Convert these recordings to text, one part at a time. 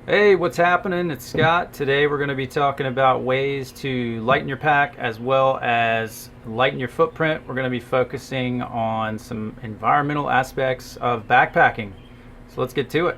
Hey, what's happening? It's Scott. Today we're going to be talking about ways to lighten your pack as well as lighten your footprint. We're going to be focusing on some environmental aspects of backpacking. So let's get to it.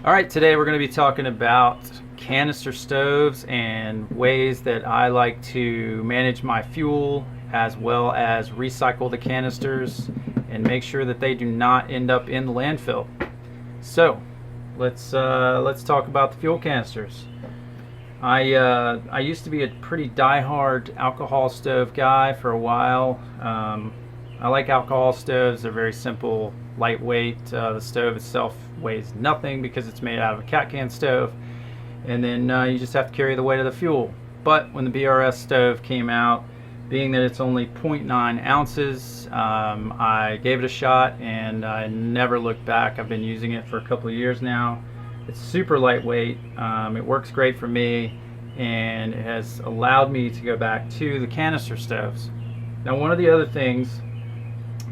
All right, today we're going to be talking about canister stoves and ways that I like to manage my fuel as well as recycle the canisters and make sure that they do not end up in the landfill. So let's talk about the fuel canisters. I used to be a pretty die-hard alcohol stove guy for a while. I like alcohol stoves. They're very simple, lightweight. The stove itself weighs nothing because it's made out of a cat can stove, and then you just have to carry the weight of the fuel. But when the BRS stove came out, being that it's only 0.9 ounces, I gave it a shot and I never looked back. I've been using it for a couple of years now. It's super lightweight. It works great for me, and it has allowed me to go back to the canister stoves. Now, one of the other things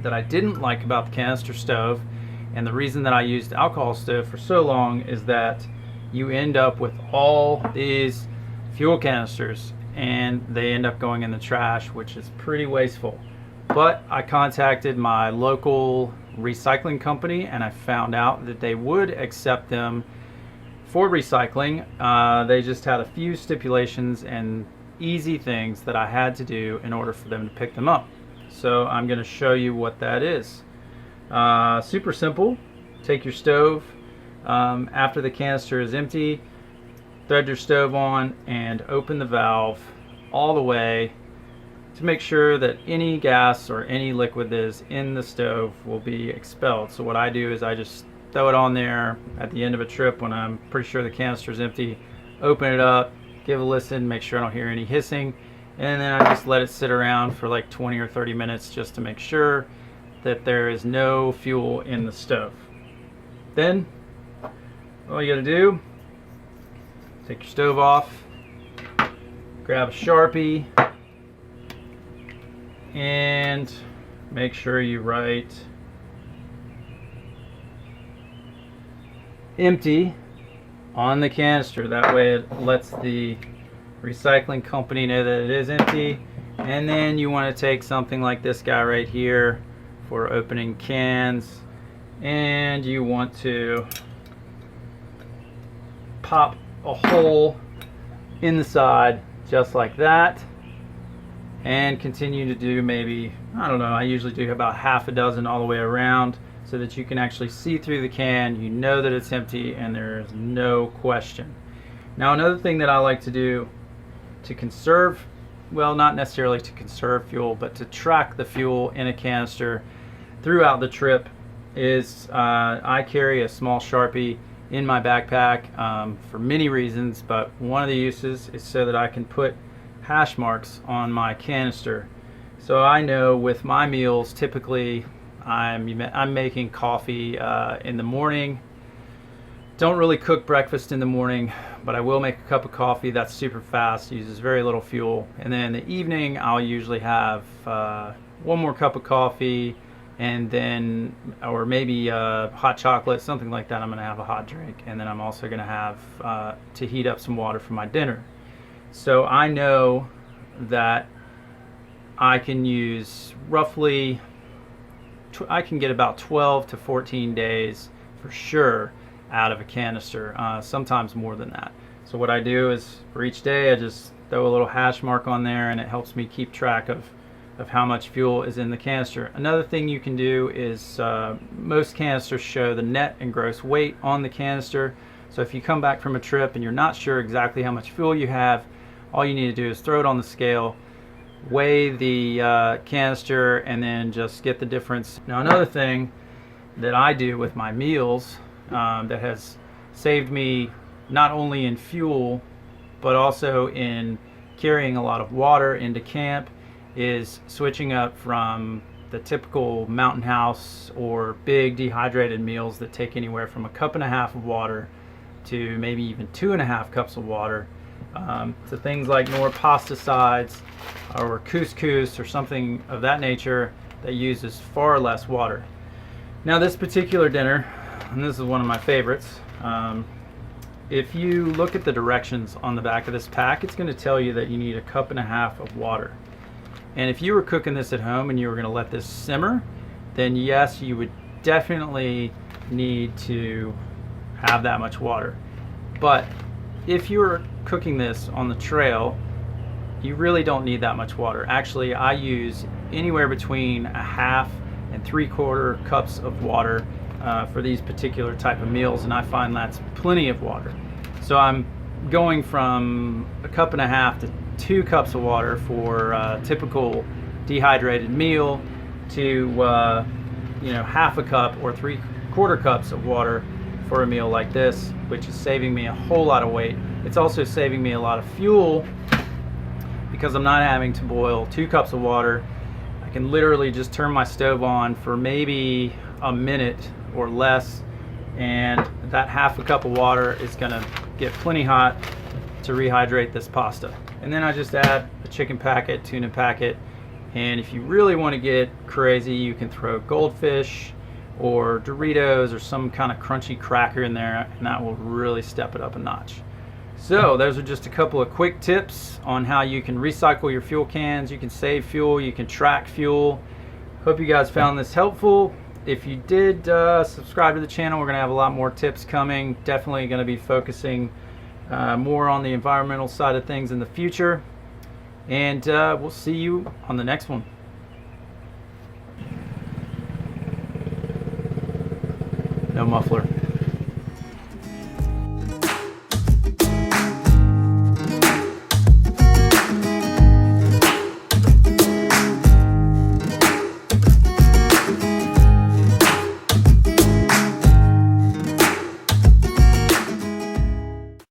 that I didn't like about the canister stove, and the reason that I used the alcohol stove for so long, is that you end up with all these fuel canisters and they end up going in the trash, which is pretty wasteful. But I contacted my local recycling company and I found out that they would accept them for recycling. They just had a few stipulations and easy things that I had to do in order for them to pick them up. So I'm going to show you what that is. Super simple. Take your stove. After the canister is empty, thread your stove on and open the valve all the way to make sure that any gas or any liquid that is in the stove will be expelled. So what I do is I just throw it on there at the end of a trip when I'm pretty sure the canister is empty, open it up, give a listen, make sure I don't hear any hissing, and then I just let it sit around for like 20 or 30 minutes just to make sure that there is no fuel in the stove. Then all you gotta do, take your stove off, grab a Sharpie, and make sure you write empty on the canister. That way it lets the recycling company know that it is empty. And then you want to take something like this guy right here for opening cans, and you want to pop a hole in the side just like that, and continue to do maybe, I don't know, I usually do about half a dozen all the way around so that you can actually see through the can, you know that it's empty, and there is no question. Now, another thing that I like to do to conserve, well, not necessarily to conserve fuel, but to track the fuel in a canister throughout the trip, is I carry a small Sharpie in my backpack for many reasons, but one of the uses is so that I can put hash marks on my canister. So I know with my meals, typically I'm making coffee in the morning. Don't really cook breakfast in the morning, but I will make a cup of coffee. That's super fast, uses very little fuel. And then in the evening, I'll usually have one more cup of coffee, and then, or maybe hot chocolate, something like that. I'm gonna have a hot drink, and then I'm also gonna have to heat up some water for my dinner. So I know that I can use roughly, I can get about 12 to 14 days for sure out of a canister, sometimes more than that. So what I do is for each day I just throw a little hash mark on there, and it helps me keep track of how much fuel is in the canister. Another thing you can do is most canisters show the net and gross weight on the canister. So if you come back from a trip and you're not sure exactly how much fuel you have, all you need to do is throw it on the scale, weigh the canister, and then just get the difference. Now, another thing that I do with my meals that has saved me not only in fuel but also in carrying a lot of water into camp is switching up from the typical mountain house or big dehydrated meals that take anywhere from 1.5 cups of water to maybe even 2.5 cups of water, to things like more pasta sides or couscous or something of that nature that uses far less water. Now this particular dinner, and this is one of my favorites, if you look at the directions on the back of this pack, it's going to tell you that you need 1.5 cups of water. And if you were cooking this at home and you were going to let this simmer, then yes, you would definitely need to have that much water. But if you were cooking this on the trail, you really don't need that much water. Actually, I use anywhere between 1/2 and 3/4 cups of water for these particular type of meals, and I find that's plenty of water. So I'm going from 1.5 cups to 2 cups of water for a typical dehydrated meal to 1/2 cup or 3/4 cups of water for a meal like this, which is saving me a whole lot of weight. It's also saving me a lot of fuel because I'm not having to boil 2 cups of water. I can literally just turn my stove on for maybe a minute or less, and that 1/2 cup of water is gonna get plenty hot to rehydrate this pasta. And then I just add a chicken packet, tuna packet, and if you really want to get crazy, you can throw goldfish or Doritos or some kind of crunchy cracker in there, and that will really step it up a notch. So those are just a couple of quick tips on how you can recycle your fuel cans, you can save fuel, you can track fuel. Hope you guys found this helpful. If you did, subscribe to the channel. We're going to have a lot more tips coming. Definitely going to be focusing more on the environmental side of things in the future. And we'll see you on the next one. No muffler.